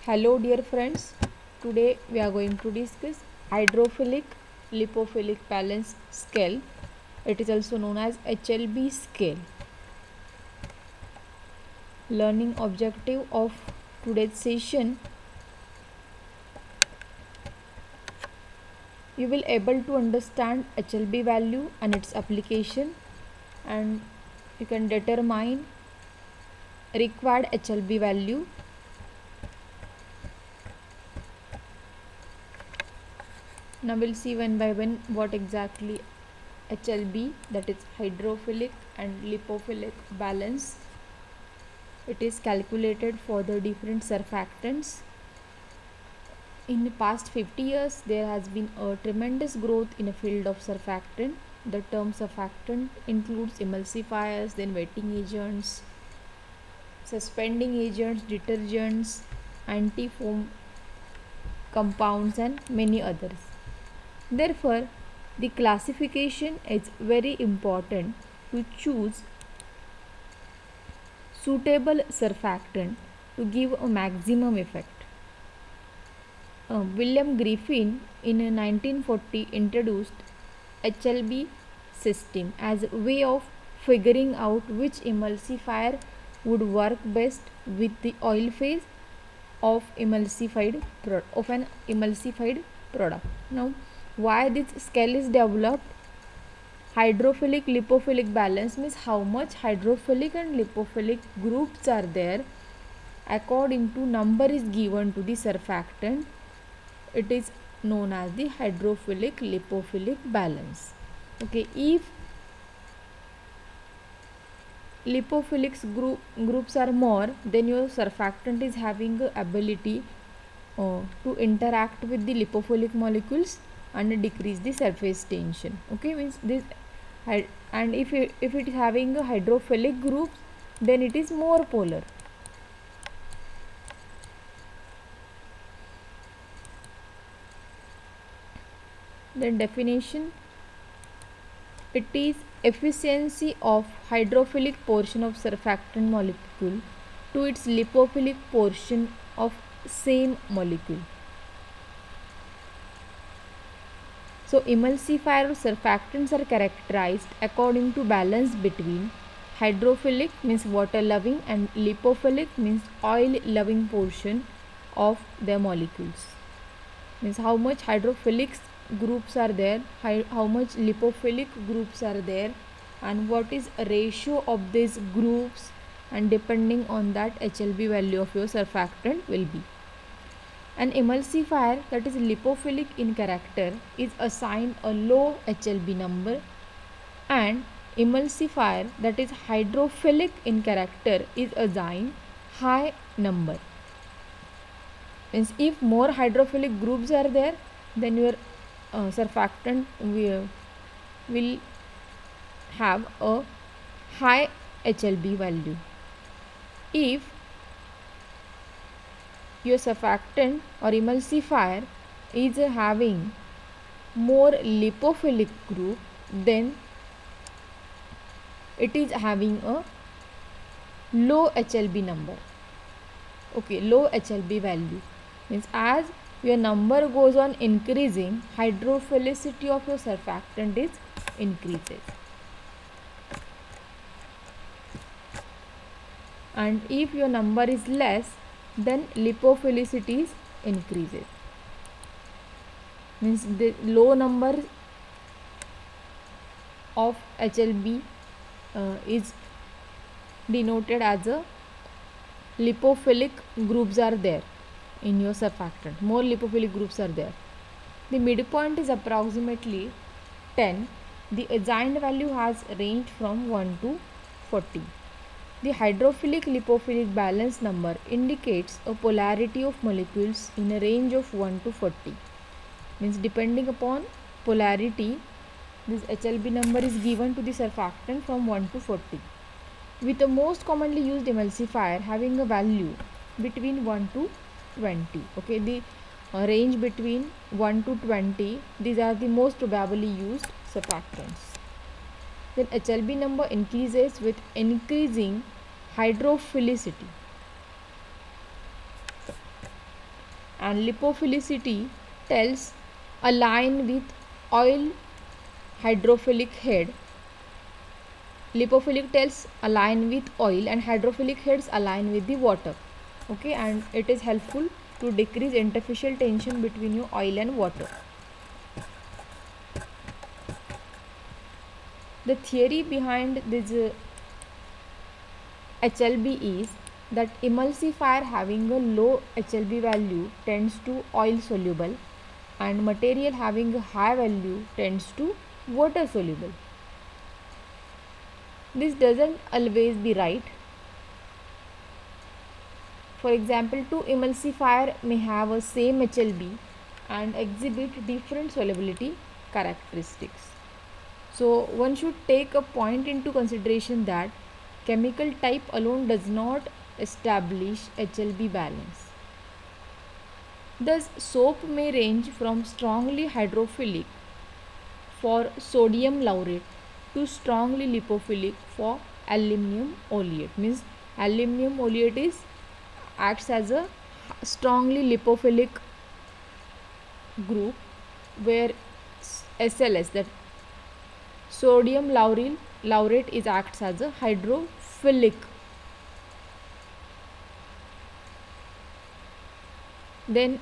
Hello dear friends, today we are going to discuss hydrophilic lipophilic balance scale. It is also known as HLB scale. Learning objective of today's session, you will able to understand HLB value and its application, and you can determine required HLB value. Now we'll see one by one what exactly HLB, that is hydrophilic and lipophilic balance. It is calculated for the different surfactants. In the past 50 years, there has been a tremendous growth in the field of surfactant. The term surfactant includes emulsifiers, then wetting agents, suspending agents, detergents, anti-foam compounds, and many others. Therefore, the classification is very important to choose suitable surfactant to give a maximum effect. William Griffin in 1940 introduced HLB system as a way of figuring out which emulsifier would work best with the oil phase of an emulsified product. Now, why this scale is developed? Hydrophilic lipophilic balance means how much hydrophilic and lipophilic groups are there according to number is given to the surfactant. It is known as the hydrophilic lipophilic balance. Okay, if lipophilic groups are more, then your surfactant is having the ability to interact with the lipophilic molecules and decrease the surface tension. Okay, means this, and if it is having a hydrophilic group, then it is more polar. The definition: it is efficiency of hydrophilic portion of surfactant molecule to its lipophilic portion of same molecule. So emulsifier surfactants are characterized according to balance between hydrophilic means water loving and lipophilic means oil loving portion of their molecules. Means how much hydrophilic groups are there, how much lipophilic groups are there, and what is a ratio of these groups, and depending on that HLB value of your surfactant will be. An emulsifier that is lipophilic in character is assigned a low HLB number, and emulsifier that is hydrophilic in character is assigned high number. Means if more hydrophilic groups are there, then your surfactant will have a high HLB value. If your surfactant or emulsifier is having more lipophilic group, then it is having a low HLB number. Okay, low HLB value means as your number goes on increasing, hydrophilicity of your surfactant is increases, and if your number is less, then lipophilicity is increases. Means the low number of HLB is denoted as a lipophilic groups are there in your surfactant. More lipophilic groups are there. The midpoint is approximately 10. The assigned value has ranged from 1 to 40. The hydrophilic lipophilic balance number indicates a polarity of molecules in a range of 1 to 40. Means depending upon polarity, this HLB number is given to the surfactant from 1 to 40. With the most commonly used emulsifier having a value between 1 to 20. Okay, the range between 1 to 20, these are the most probably used surfactants. Then HLB number increases with increasing hydrophilicity. and lipophilicity tells align with oil hydrophilic head. Lipophilic tails align with oil and hydrophilic heads align with the water. Okay, and it is helpful to decrease interfacial tension between your oil and water. The theory behind this HLB is that emulsifier having a low HLB value tends to oil soluble and material having a high value tends to water soluble. This doesn't always be right. For example, two emulsifier may have a same HLB and exhibit different solubility characteristics. So one should take a point into consideration that chemical type alone does not establish HLB balance. Thus, soap may range from strongly hydrophilic for sodium laurate to strongly lipophilic for aluminum oleate. Means aluminum oleate acts as a strongly lipophilic group, where SLS, that sodium laurate acts as a hydrophilic. Then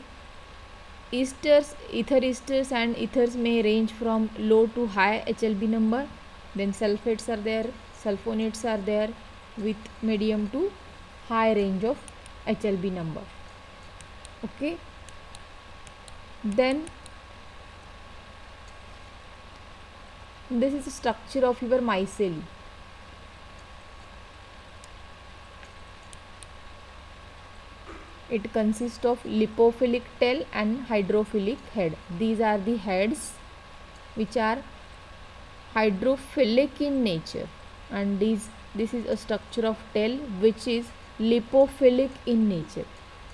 ether esters and ethers may range from low to high HLB number. Then sulfates are there, sulfonates are there with medium to high range of HLB number. Okay. Then this is the structure of your micelle. It consists of lipophilic tail and hydrophilic head. These are the heads which are hydrophilic in nature, and this is a structure of tail which is lipophilic in nature.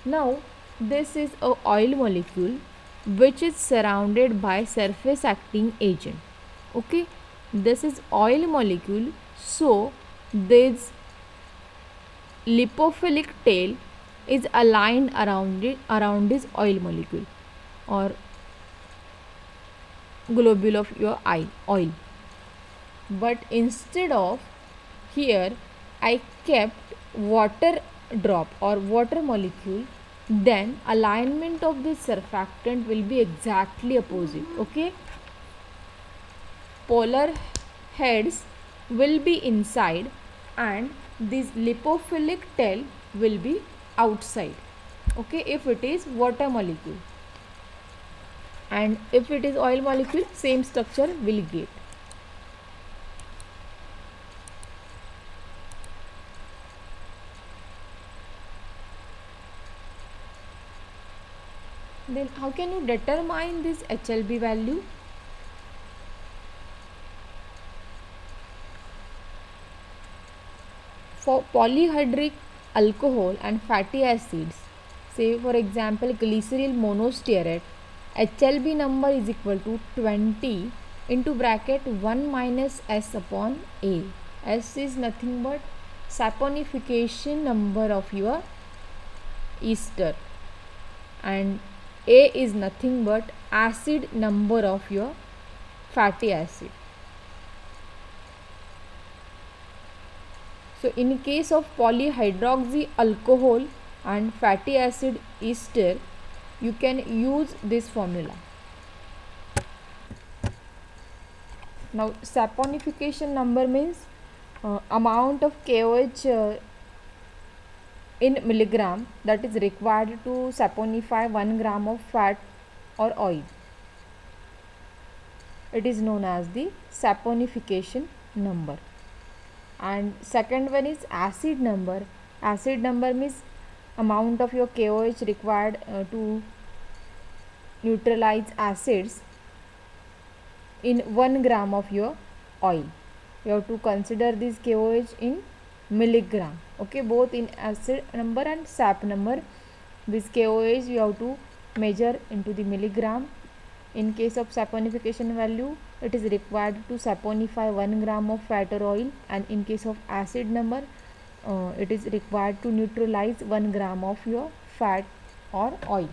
Now this is a oil molecule which is surrounded by surface acting agent. Okay, this is oil molecule, so this lipophilic tail is aligned around this oil molecule or globule of your oil. But instead of here I kept water drop or water molecule, then alignment of this surfactant will be exactly opposite. Okay, polar heads will be inside and this lipophilic tail will be outside. Okay, if it is water molecule, and if it is oil molecule, same structure will get. Then how can you determine this HLB value? For polyhydric alcohol and fatty acids, say for example glyceryl monostearate, HLB number is equal to 20 into bracket 1 minus S upon A. S is nothing but saponification number of your ester, and A is nothing but acid number of your fatty acid. So in case of polyhydroxy alcohol and fatty acid ester, you can use this formula. Now saponification number means amount of KOH in milligram that is required to saponify 1 gram of fat or oil. It is known as the saponification number. And second one is acid number. Acid number means amount of your KOH required to neutralize acids in 1 gram of your oil. You have to consider this KOH in milligram. Okay, both in acid number and sap number. This KOH you have to measure into the milligram. In case of saponification value, it is required to saponify 1 gram of fat or oil, and in case of acid number, it is required to neutralize 1 gram of your fat or oil.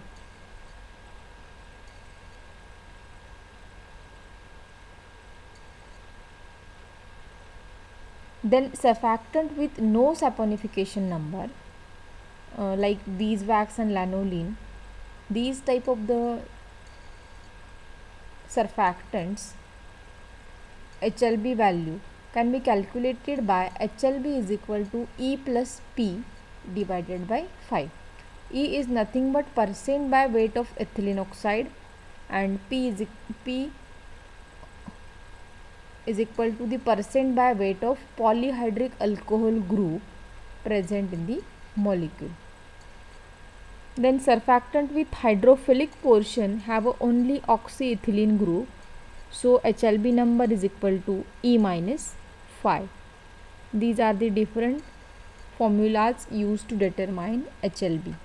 Then surfactant with no saponification number, like beeswax and lanolin, these type of the surfactants HLB value can be calculated by HLB is equal to E plus P divided by 5. E is nothing but percent by weight of ethylene oxide, and P is equal to the percent by weight of polyhydric alcohol group present in the molecule. Then surfactant with hydrophilic portion have only oxyethylene group, so HLB number is equal to E minus 5. These are the different formulas used to determine HLB.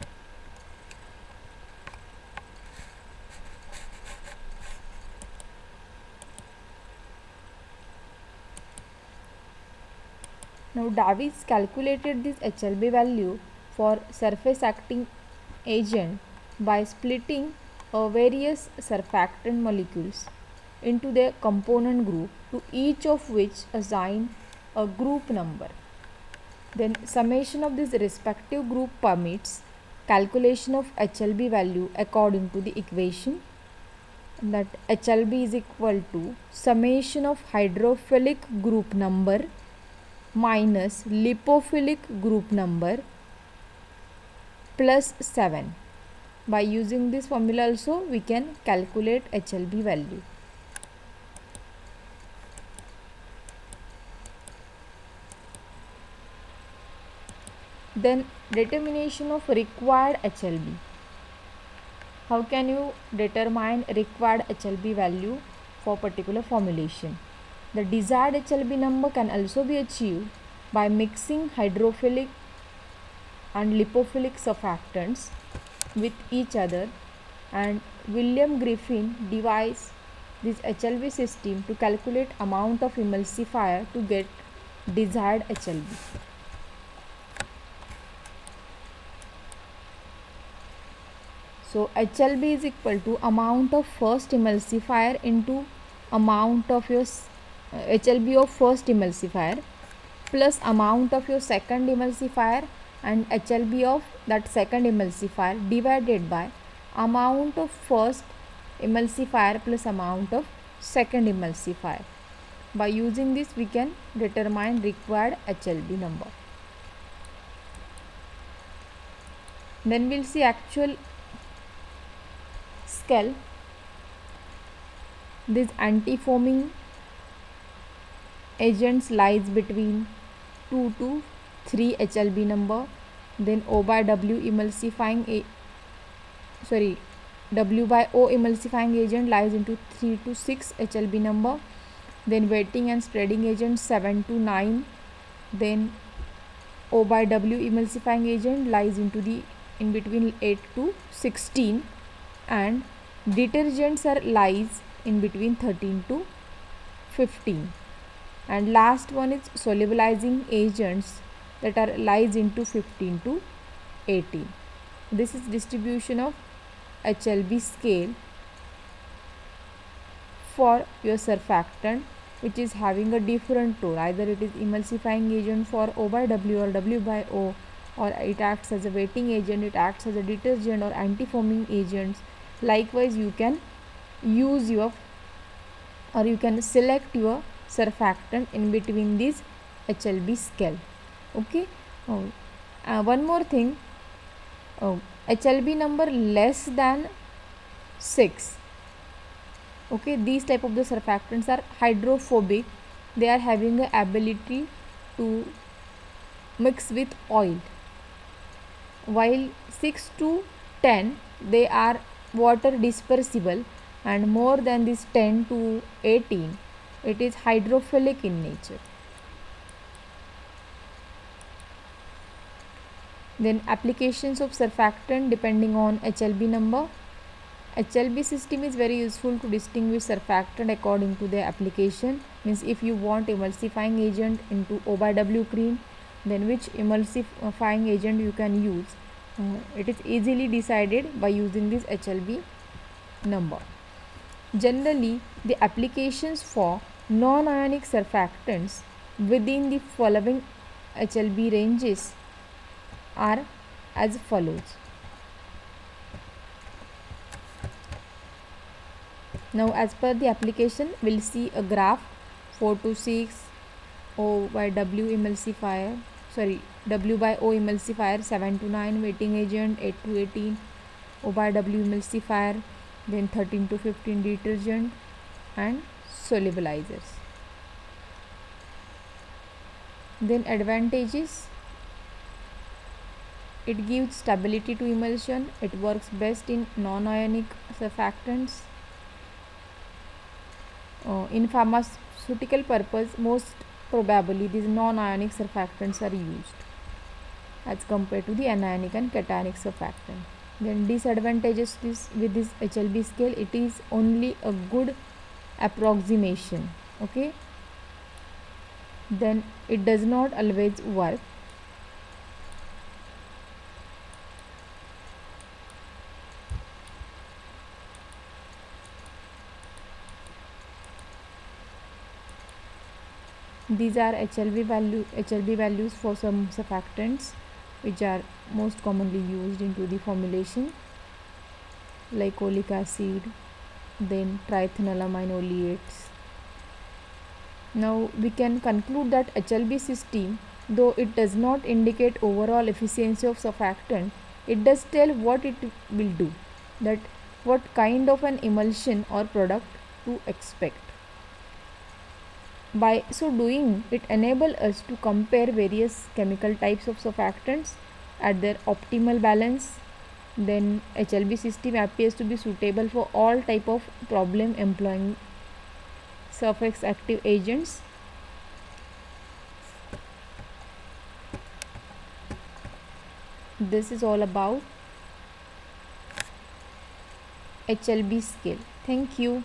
Now Davis calculated this HLB value for surface acting agent by splitting various surfactant molecules into their component group, to each of which assign a group number. Then summation of this respective group permits calculation of HLB value according to the equation that HLB is equal to summation of hydrophilic group number minus lipophilic group number plus 7. By using this formula also we can calculate HLB value. Then determination of required HLB. How can you determine required HLB value for particular formulation? The desired HLB number can also be achieved by mixing hydrophilic and lipophilic surfactants with each other, and William Griffin devised this HLB system to calculate amount of emulsifier to get desired HLB. So HLB is equal to amount of first emulsifier into amount of your HLB of first emulsifier plus amount of your second emulsifier and HLB of that second emulsifier divided by amount of first emulsifier plus amount of second emulsifier. By using this we can determine required HLB number. Then we'll see actual scale. This anti-foaming agents lies between 2 to 3 HLB number. Then O by W emulsifying W by O emulsifying agent lies into 3 to 6 HLB number. Then wetting and spreading agent 7 to 9. Then O by W emulsifying agent lies into the in between 8 to 16, and detergents are lies in between 13 to 15, and last one is solubilizing agents that are lies into 15 to 18. This is distribution of HLB scale for your surfactant which is having a different role, either it is emulsifying agent for O by W or W by O, or it acts as a wetting agent, it acts as a detergent or anti-foaming agents. Likewise you can use your or you can select your surfactant in between this HLB scale. Okay. One more thing, HLB number less than 6. Okay, these type of the surfactants are hydrophobic. They are having the ability to mix with oil, while 6 to 10 they are water dispersible, and more than this 10 to 18 it is hydrophilic in nature. Then applications of surfactant depending on HLB number. HLB system is very useful to distinguish surfactant according to their application. Means if you want emulsifying agent into O by W cream, then which emulsifying agent you can use. It is easily decided by using this HLB number. Generally, the applications for non-ionic surfactants within the following HLB ranges are as follows. Now as per the application, we'll see a graph 4 to 6 O by W emulsifier, W by O emulsifier, 7 to 9 wetting agent, 8 to 18 O by W emulsifier, then 13 to 15 detergent and solubilizers. Then advantages: it gives stability to emulsion, it works best in non-ionic surfactants. In pharmaceutical purpose, most probably these non-ionic surfactants are used as compared to the anionic and cationic surfactant. Then disadvantages with this HLB scale, it is only a good approximation. Okay, then it does not always work. These are HLB values for some surfactants which are most commonly used into the formulation, like oleic acid, then triethanolamine oleates. Now we can conclude that HLB system, though it does not indicate overall efficiency of surfactant, it does tell what it will do, that what kind of an emulsion or product to expect. By so doing, it enables us to compare various chemical types of surfactants at their optimal balance. Then HLB system appears to be suitable for all type of problem employing surface active agents. This is all about HLB scale. Thank you.